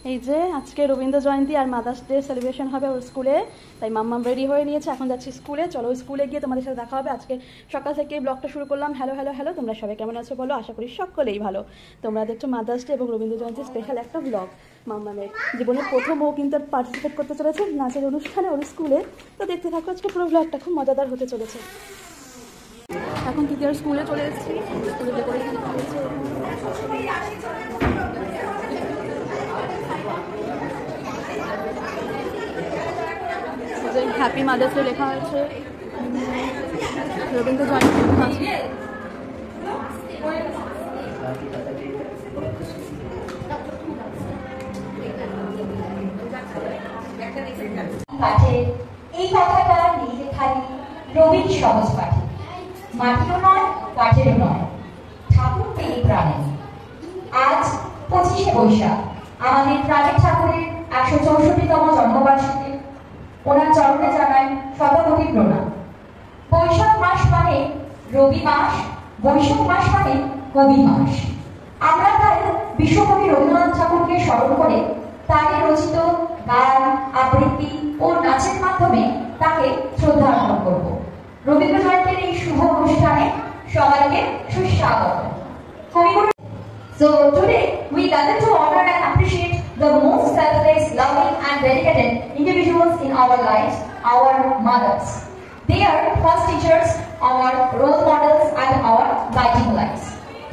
এই যে আজকে রবীন্দ্র জয়ন্তী আর মাদার্স ডে সেলিব্রেশন হবে ওর স্কুলে, তাই মাম্মাম রেডি হয়ে নিয়েছে। এখন যাচ্ছি স্কুলে। চলো স্কুলে গিয়ে তোমাদের সাথে দেখা হবে। আজকে সকাল থেকে ব্লগটা শুরু করলাম। হ্যালো হ্যালো হ্যালো, তোমরা সবাই কেমন আছো বলো? আশা করি সকলেই ভালো। তোমরা দেখছো মাদার্স ডে এবং রবীন্দ্র জয়ন্তী স্পেশাল একটা ব্লগ। মাম্মামের জীবনের প্রথম ও কিন্তু পার্টিসিপেট করতে চলেছে নাচের অনুষ্ঠানে ওর স্কুলে। তো দেখতে থাকো আজকে পুরো ব্লগটা, খুব মজাদার হতে চলেছে। এখন তৃতীয় স্কুলে চলে এসেছি। স্কুলে ডেকোরেশন করেছে। হ্যাপি মাদার্স ডে লেখা হয়েছে। রবীন্দ্র জয়ন্তী লেখা আছে। এই কথাটা লিখে খালি রবীন সহজ পাঠে, মাটিও নয় কাঠেরও নয়, ঠাকুর তিনি প্রাণে। আজ 25শে বৈশাখ আমাদের প্রাণের ঠাকুরের 164তম জন্মবার্ষিকী। ওনার চরণে জানাই শতকোটি প্রণাম। বৈশাখ মাস মানে রবি মাস, বৈশাখ মাস মানে কবি মাস। আমরা তাই বিশ্বকবি রবীন্দ্রনাথ ঠাকুরকে স্মরণ করে তাকে রচিত গান, আবৃত্তি ও নাচের মাধ্যমে তাকে শ্রদ্ধা অর্পণ করব। রবীন্দ্র জয়ন্তীর এই শুভ অনুষ্ঠানে সবাইকে সুস্বাগত। So today we gather to honor and appreciate the most selfless, loving and dedicated individuals in our lives, our mothers. They are first teachers, our role models and our guiding lights.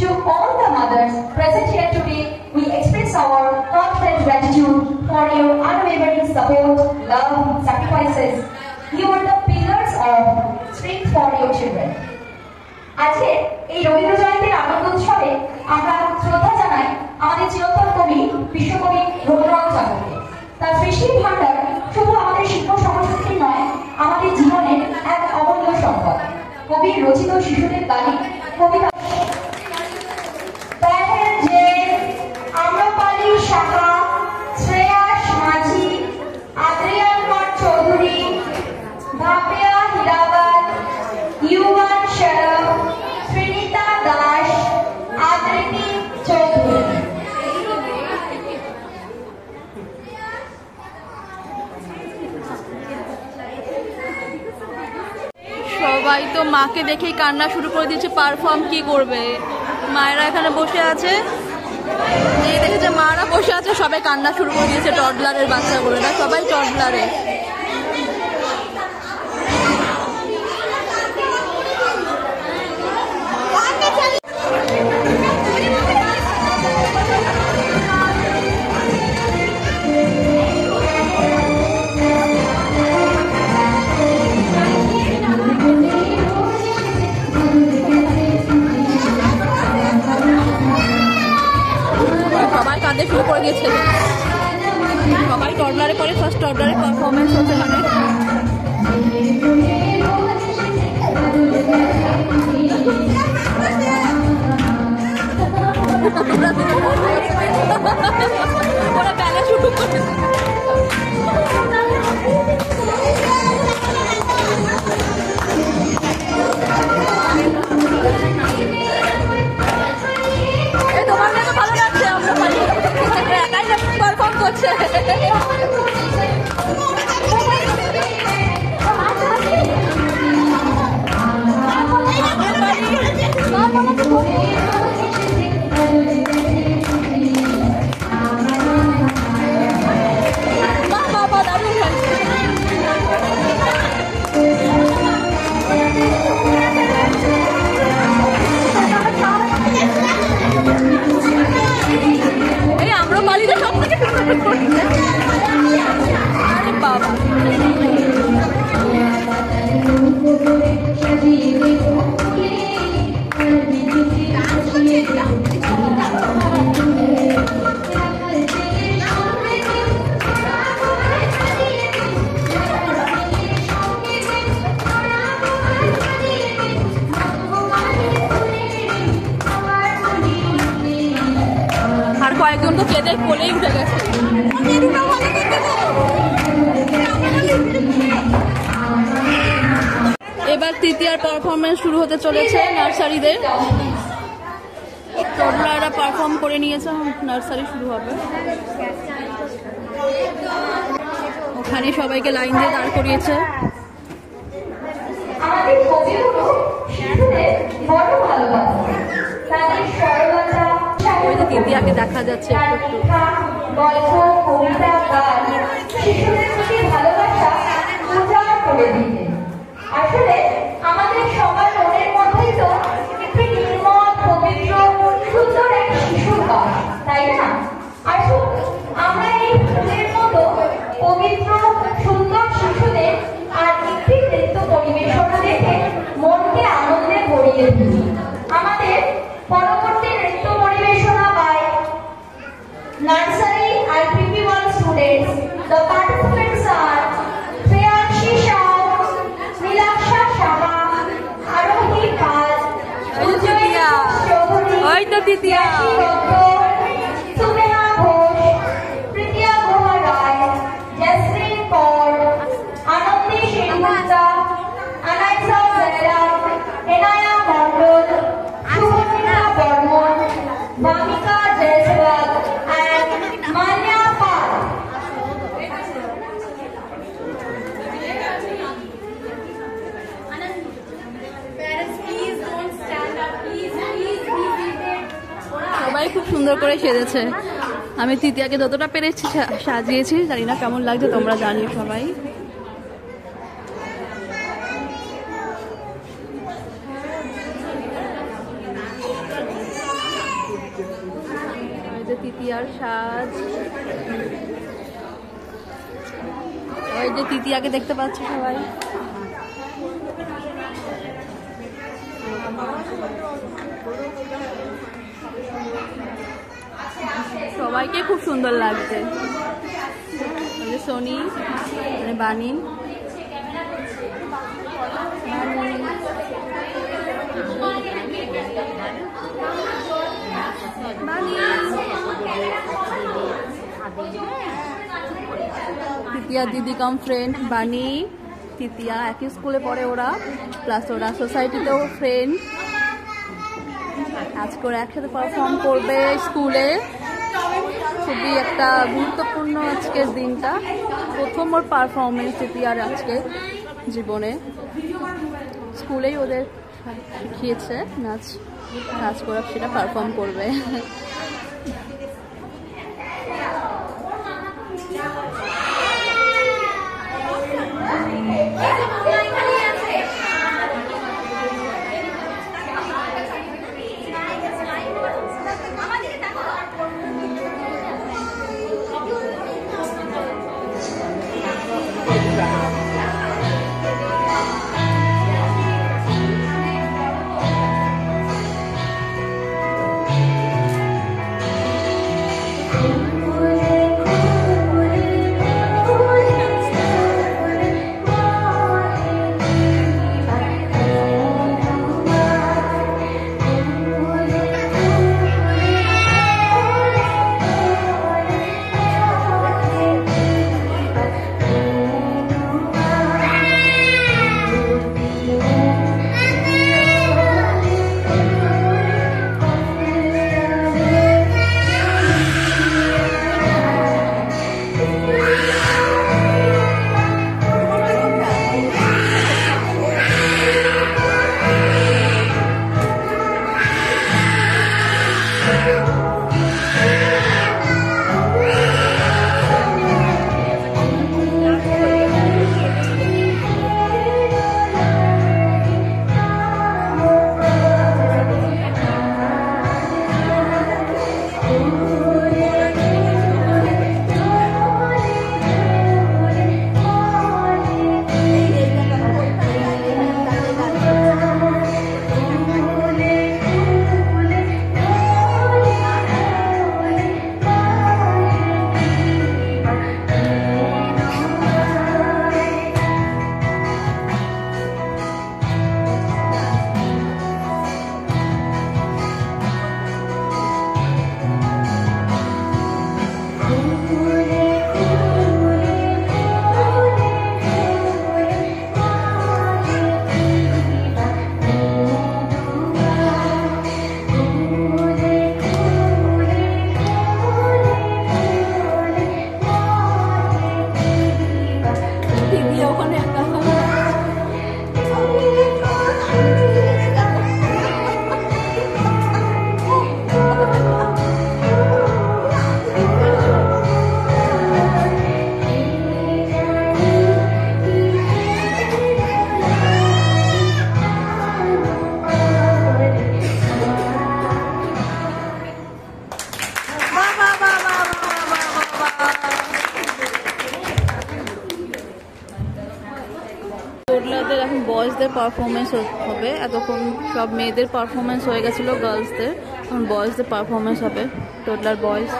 To all the mothers present here today, we express our heartfelt gratitude for your unwavering support, love, sacrifices. You are the pillars of strength for your children. আজকে এই রবীন্দ্র জয়ন্তীর আনন্দ উৎসবে আমরা শ্রদ্ধা জানাই আমাদের চিরন্তন কবি বিশ্বকবি রবীন্দ্রনাথ ঠাকুরকে। তার সৃষ্টির ভান্ডার শুধু আমাদের শিক্ষক সংস্কৃতি নয়, আমাদের জীবনের এক অমূল্য সম্পদ। কবির রচিত শিশুদের গানে কবিতা যে আম্রপালি শাখা, শ্রেয়াস মাঝি, আদ্রিয়ান কর চৌধুরী, ভাপিয়া হিরাবাদ, ইউবান শরফ, শ্রীনিতা দাস, আদ্রিতি চৌধুরী। সবাই তো মাকে দেখেই কান্না শুরু করে দিয়েছে। পারফর্ম কি করবে? মায়েরা এখানে বসে আছে, এই দেখেছে মারা বসে আছে, সবাই কান্না শুরু করে দিয়েছে। টডলারের বাচ্চাগুলো না, সবাই টডলারে। সবাই কাঁদে শুরু করে দিয়েছে। সবাই টডলারে করে, ফার্স্ট টডলারে পারফরমেন্স হচ্ছে এখানে। ওরা বেলা শুরু করে তোমার মেয়ে তো ভালো লাগছে। আমরা একাই পারফর্ম করছে। এই আম্রপালিটা সব থেকে আরে বাবা, আর কয়েকজন তো কেঁদে কোলেই উঠে গেছে। এবার তৃতীয়ার পারফরমেন্স শুরু হতে চলেছে নার্সারিদের। টডলাররা পারফর্ম করে নিয়েছে, নার্সারি শুরু হবে। এখানে সবাইকে লাইন দিয়ে দাঁড় করিয়েছে। আমাদের কবিগুলো শিশুদের বড় ভালোবাসে, তাদের সরলতা, ওই যে দিদিয়াকে দেখা যাচ্ছে একটু। গল্প, কবিতা, গান শিশুদের প্রতি ভালোবাসা উজাড় করে দিতে। আসলে আমাদের সবার মনের মধ্যেই তো একটি নির্মল, পবিত্র, সুন্দর এক শিশুর বাস, তাই না? আসুন আমরা এই ফুলের মতো পবিত্র সুন্দর শিশুদের আর একটি নৃত্য পরিবেশনা দেখে মনকে আনন্দে ভরিয়ে তুলি। আমাদের পরবর্তী নৃত্য পরিবেশনা by Nursery IPP1 students. The participants are Priyanshi Shah, Nilaksha Shah, Arohi Pal, Ujjwal Chaudhary, Titiya. Yashi Dottor, Suneha Ghosh, Pritya Guha Rai, Jasmine Kaur, Anandi Sengupta, Anaisa Zahra, Enaya Mondol, Shubhamita Barmon, Bhamika Jaiswal, and Manya Pal. Parents, please don't stand up. Please be seated. সবাই খুব সুন্দর করে সেজেছে। আমি তৃতীয়াকে যতটা পেরেছি সাজিয়েছি, জানি না কেমন লাগছে, তোমরা জানিও সবাই। তৃতীয়ার সাজ, ওই যে তৃতীয়াকে দেখতে পাচ্ছ সবাই। সবাইকে খুব সুন্দর লাগছে। ওই যে সোনি, মানে বানি, তৃতীয়া দিদি কাম ফ্রেন্ড বানি, তৃতীয়া একই স্কুলে পড়ে ওরা, প্লাস ওরা সোসাইটিতেও ফ্রেন্ড। আজকে ওরা একসাথে পারফর্ম করবে স্কুলে। খুবই একটা গুরুত্বপূর্ণ আজকের দিনটা, প্রথম ওর পারফরমেন্স তৃতীয়ার আজকে জীবনে। স্কুলেই ওদের শিখিয়েছে নাচ, নাচ করে সেটা পারফর্ম করবে। টোডলারদের এখন বয়েজদের পারফরমেন্স হবে। এতক্ষণ সব মেয়েদের পারফরমেন্স হয়ে গেছিলো, গার্লসদের, এখন বয়েজদের পারফরমেন্স হবে, টোডলার বয়েজ।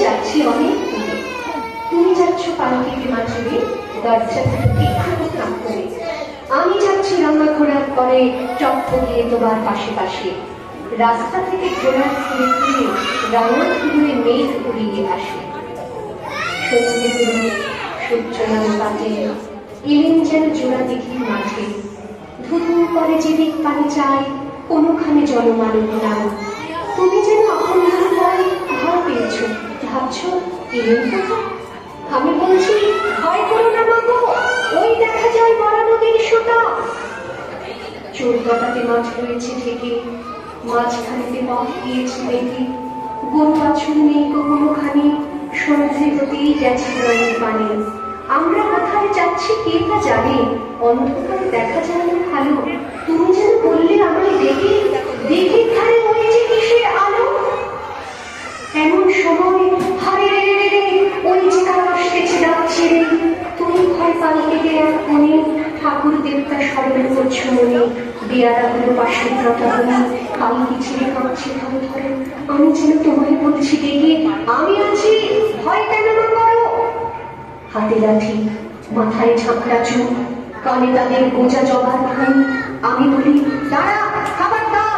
যাচ্ছি অনেক, তুমি যাচ্ছ পালকিতে মাঝে দরজা থেকে করে, আমি যাচ্ছি রান্না ঘোরার পরে চকচকিয়ে তোমার পাশে পাশে, রাস্তা থেকে ঘোড়ার ঘুরে ঘুরে রান্না ঘুরে মেঘ উড়িয়ে আসে। সূর্যনাম কাটে এলেন যেন জোড়া দিঘির মাঝে, ধুধু করে যেদিক পানি চাই কোনোখানে জলমানব নাই। তুমি যেন আপন পরে ভয় পেয়েছ, ভাবছ এলেন কোথায়? আমি বলছি ভয় করো না মাগো, ওই দেখা যায় বড় নদীর সোতা। চোরকাটাতে মাছ রয়েছে থেকে, মাঝখানেতে পথ গিয়েছে দেখি, গরু বাছুর নেই কোনোখানে, সন্ধ্যে হতেই গেছে নদীর পানি। আমরা কোথায় যাচ্ছি কে তা জানে, অন্ধকারে দেখা যায় না ভালো। তুমি যেন বললে আমায় দেখে দেখে ধারে ওই যে কিসের আলো। এমন সময় হারে রে রে রে ওই যে কার আসতেছে ডাক ছেড়ে, তুমি ভয় পাল্টে এক কোণে ঠাকুর দেবতা স্মরণ করছো মনে। বেয়ারা হলো পাশের প্রতাপনী, পালকি ছেড়ে কাঁপছে ধরে ধরে, আমি যেন তোমায় বলছি ডেকে আমি আছি, ভয় কেন না করো। হাতে লাঠি, মাথায় ঝাঁকড়া চুল, কানে তাদের গোজা জবার ভান। আমি বলি দাঁড়া, খাবার দাও,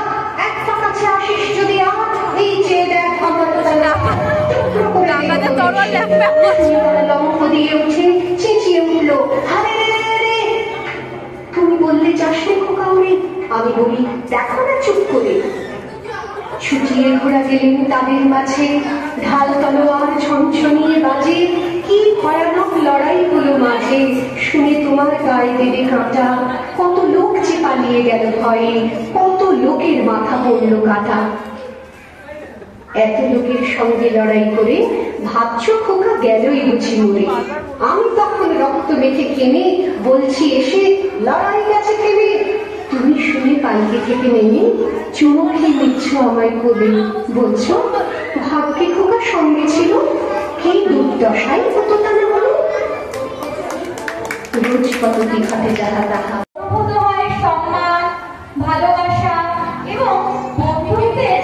এক পা কাছে আসিস যদি আর, এই যে দেখ আমার লম্ফ দিয়ে উঠে চেঁচিয়ে উঠলো হারে রে। তুমি বললে যাসনে খোকাউরে, আমি বলি দেখো না চুপ করে। ছুটিয়ে ঘোরা গেলেন তাদের মাঝে, ঢাল তলোয়ার ছনছনিয়ে বাজে, কি ভয়ানক লড়াই হলো মাঝে, শুনে তোমার গায়ে দেবে কাঁটা। কত লোক যে পালিয়ে গেল ভয়ে, কত লোকের মাথা পড়লো কাটা। এত লোকের সঙ্গে লড়াই করে ভাবছ খোকা গেলই বুঝি মরে। আমি তখন রক্ত মেখে কেনে বলছি এসে লড়াই গেছে থেমে। তুমি শুনে পালকি থেকে নেমে চুমো খেয়ে নিচ্ছ আমায় কোলে, বলছো ভাগ্যে খোকা সঙ্গে ছিল, কি দুর্দশাই হতো তা না বলো। রোজ কত দেখাতে যাহা তাহা সম্মান, ভালোবাসা এবং বন্ধুত্বের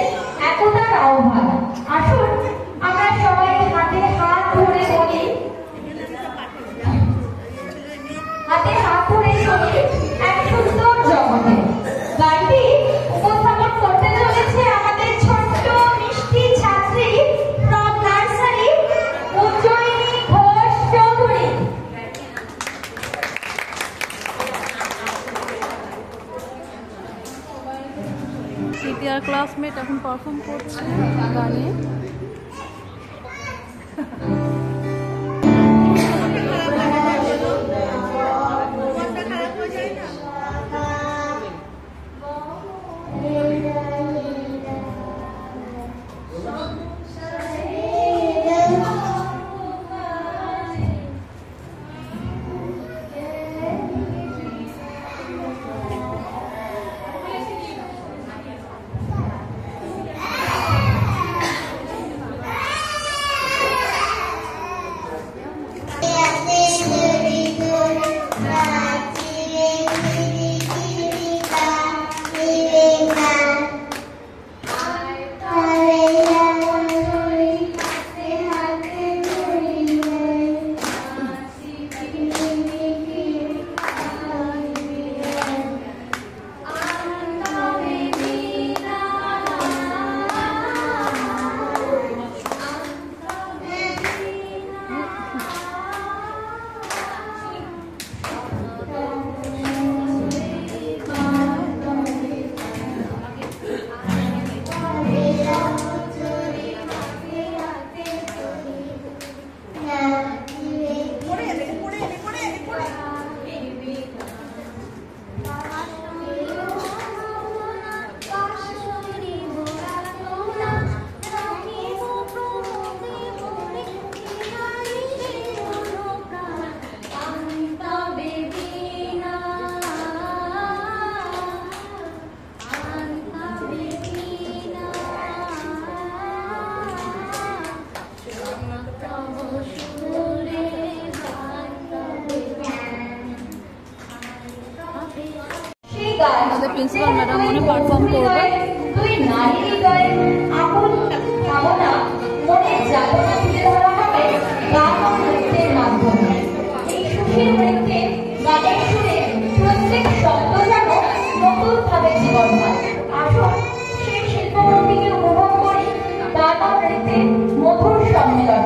একতার আহ্বান। আসুন আমরা সবাই হাতে হাত ধরে বলি, হাতে হাত ধরে চলি এক সুন্দর জগতে। গানটি উপস্থাপন করতে চলেছে আমাদের ছোট্ট মিষ্টি ছাত্রী ফ্রম নার্সারি উজ্জয়িনী ঘোষ চৌধুরী। তৃতীয়ার ক্লাসমেট এখন পারফর্ম করছে গানে। সেই গান আমাদের প্রিন্সিপাল ম্যাডাম মনে পারফর্ম করবে। দুই নারী হৃদয়ে আকুল ভাবনা মনের যাতনা তুলে ধরা হবে গান ও নৃত্যের মাধ্যমে। এই সুখের নৃত্যে গানের সুরে প্রত্যেক শব্দ যেন নতুন ভাবে জীবন পায়। আসুন সেই শিল্পমন্দিকে উপভোগ করি গান ও নৃত্যের মধুর সম্মেলন।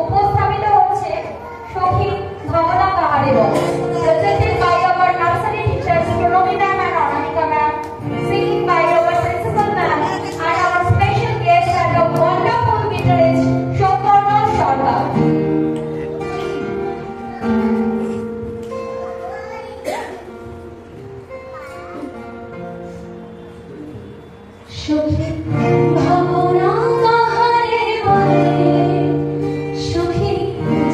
উপস্থাপিত হচ্ছে সখী ভাবনা কাহারে বলে, presented by our nursery teachers Pranami ma'am and Anamika ma'am, singing by our principal ma'am and our special guest and the wonderful guitarist Shomparna Sharma. সখী ভাবনা কাহারে বলে, সখী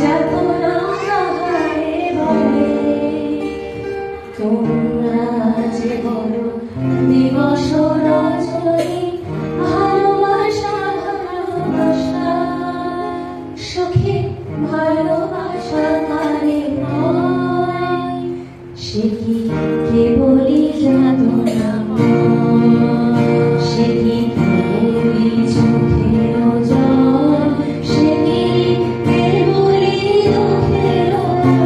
যাতনা কাহারে বলে, তোমরা যে বড় দিবস রজনী ভালোবাসা ভালোবাসা, সখী ভালোবাসা কারে হয়, সে কি কেবলই যাতনা, সে কি কেবলই চোখের জল, সে কি কেবলই দুঃখের রস,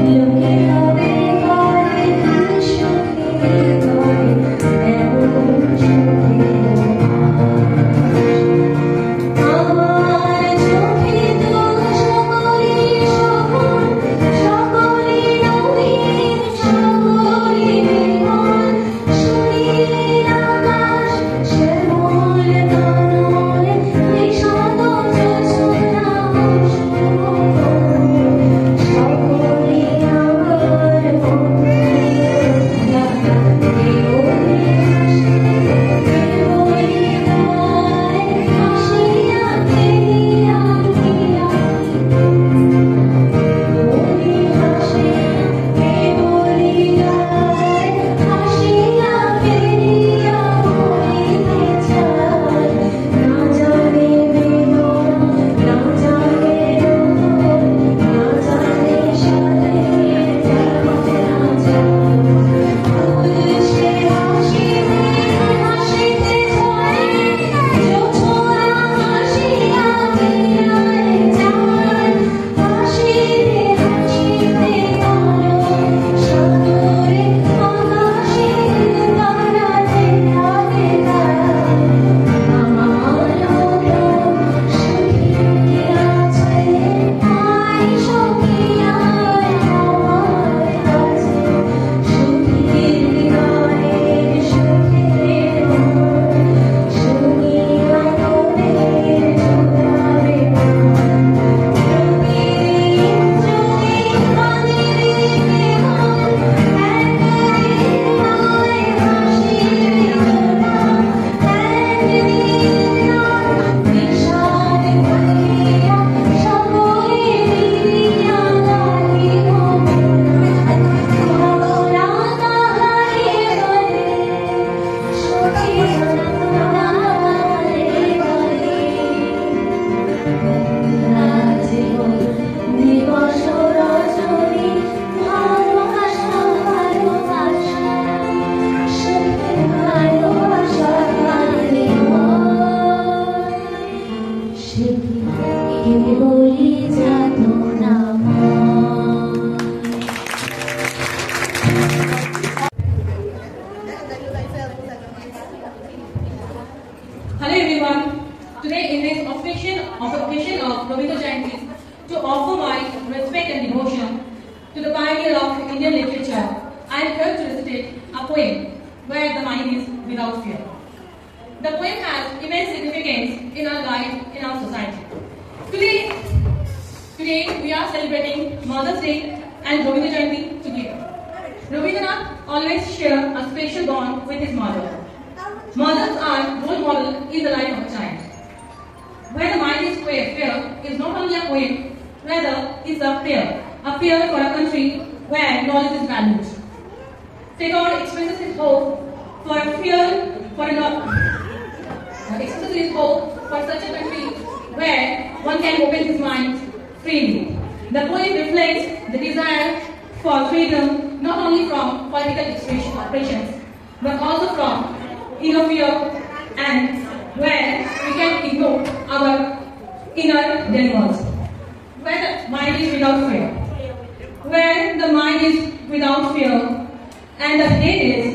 লোকে হবে করে সুখে করে এমন সুখের আমার চোখে তো সকলই শোভন, সকলই নবীন, সকলই বিমল, শুনিলে আকাশ শ্যামল তনয়, নিষাদ জোছনা সকলই আমার মনে কেবলই হাসিয়া খেলিয়া খেলিয়া কেবলই হাসিয়া কেবলই গায়, হাসিয়া খেলিয়া বলিতে চায়, না জানে বেদনা, না জানে রোদন, না জানে সাথে না যায়, ফুল সে হাসিতে হাসিতে যায়, জোছনা হাসিয়া ফিরায় যায়, হাসিতে হাসিতে আলো সাগরে আকাশে তারাতে থাকে তারায়, আমার প্রাণ সখী আছে, আয় সখী আয় আমার কাছে, সখীর গায়ে সুখের মন, সখী আনন্দের জোড়াবে মন, প্রতিদিন যদি কাঁদিবে কেমন, একদিন নয় হাসিবে জোড়া, একদিন নয় বিষাদ ভরিয়া সকলে মিলিয়া গাহিব ভাবনা কাহারে বলে, সখী কাহারে বলে, রাজে দিবস রজনী ভালোবাসা ভালোবাসা, সখী ভালোবাসা কারে হয়, সে কি কেবলই যাতনা হয়। Hello everyone. Today in this occasion of Rabindra Jayanti, to offer my respect and devotion to the pioneer of Indian literature, I am proud to recite a poem where the mind is without fear. The poem has immense significance in our life, in our society. Today we are celebrating Mother's Day and Rabindra Jayanti together. Rabindranath always shared a special bond with his mother. Mothers are role model in the life of a child. Where the mind is fear is not only a poem, rather is a fear for a country where knowledge is valued. Tagore expresses his hope for such a country where one can open his mind freely. The poem reflects the desire for freedom not only from political oppressions, but also from inner fear, and where we can ignore our inner demons. Where the mind is without fear. Where the mind is without fear and the head is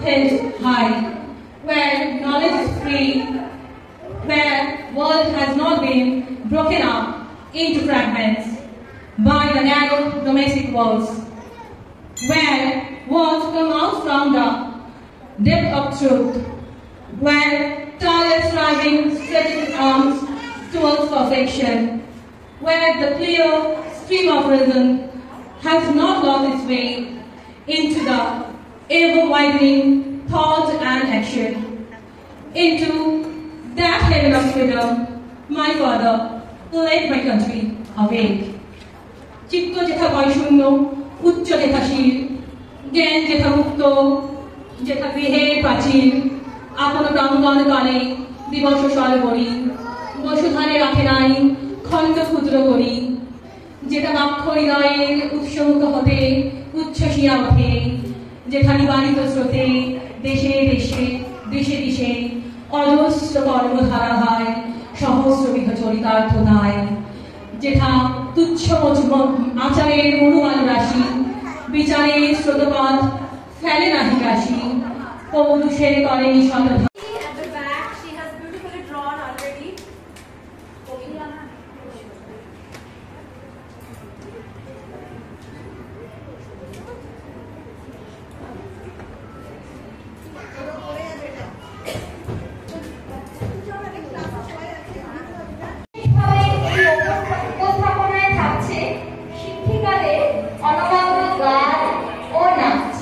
held high. Where knowledge is free. Where world has not been broken up into fragments by the narrow domestic walls. Where words come out from the depth of truth. Where tireless striving stretches its arms towards perfection. Where the clear stream of reason has not lost its way into the ever-widening thought and action. Into that heaven of freedom, my father led my country awake. চিত্ত যেথা বৈশূন্য, উচ্চ যেথা শির, জ্ঞান যেথা মুক্ত, যেথা গৃহের প্রাচীর, আপন প্রাঙ্গণ কালে দিবস স্বরে বলি, বসুধারে রাখে নাই খণ্ড ক্ষুদ্র করি, যেটা বাক্য হৃদয়ের উৎসমুখ হতে উচ্ছ্বসিয়া ওঠে, যেথা নিবারিত স্রোতে দেশে দেশে দেশে দেশে অজস্র কর্মধারা হয় সহস্রবিধ চরিতার্থ দায়, যেথা তুচ্ছ আচারের মনুমাল রাশি বিচারের স্রোতপথ ফেলে নাহি কাশি, পৌরুষের করেনি শতধা। At the back, she has beautifully drawn already. উপস্থাপনায় থাকছে শিক্ষিকাদের অনবদ্য গান ও নাচ।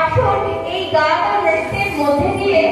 আসুন এই গান ও নৃত্যের মধ্যে দিয়ে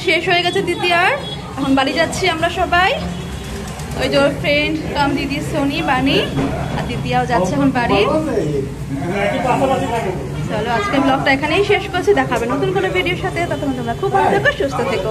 শেষ হয়ে গেছে তৃতীয়ার, এখন বাড়ি যাচ্ছি আমরা সবাই। ওই যে ওর ফ্রেন্ড কাম দিদি সোনি বানি আর তৃতীয়াও যাচ্ছে এখন বাড়ি। চলো আজকে ব্লগটা এখানেই শেষ করছি, দেখাবে নতুন কোনো ভিডিওর সাথে। ততক্ষণ তোমরা খুব ভালো থেকো, সুস্থ থেকো।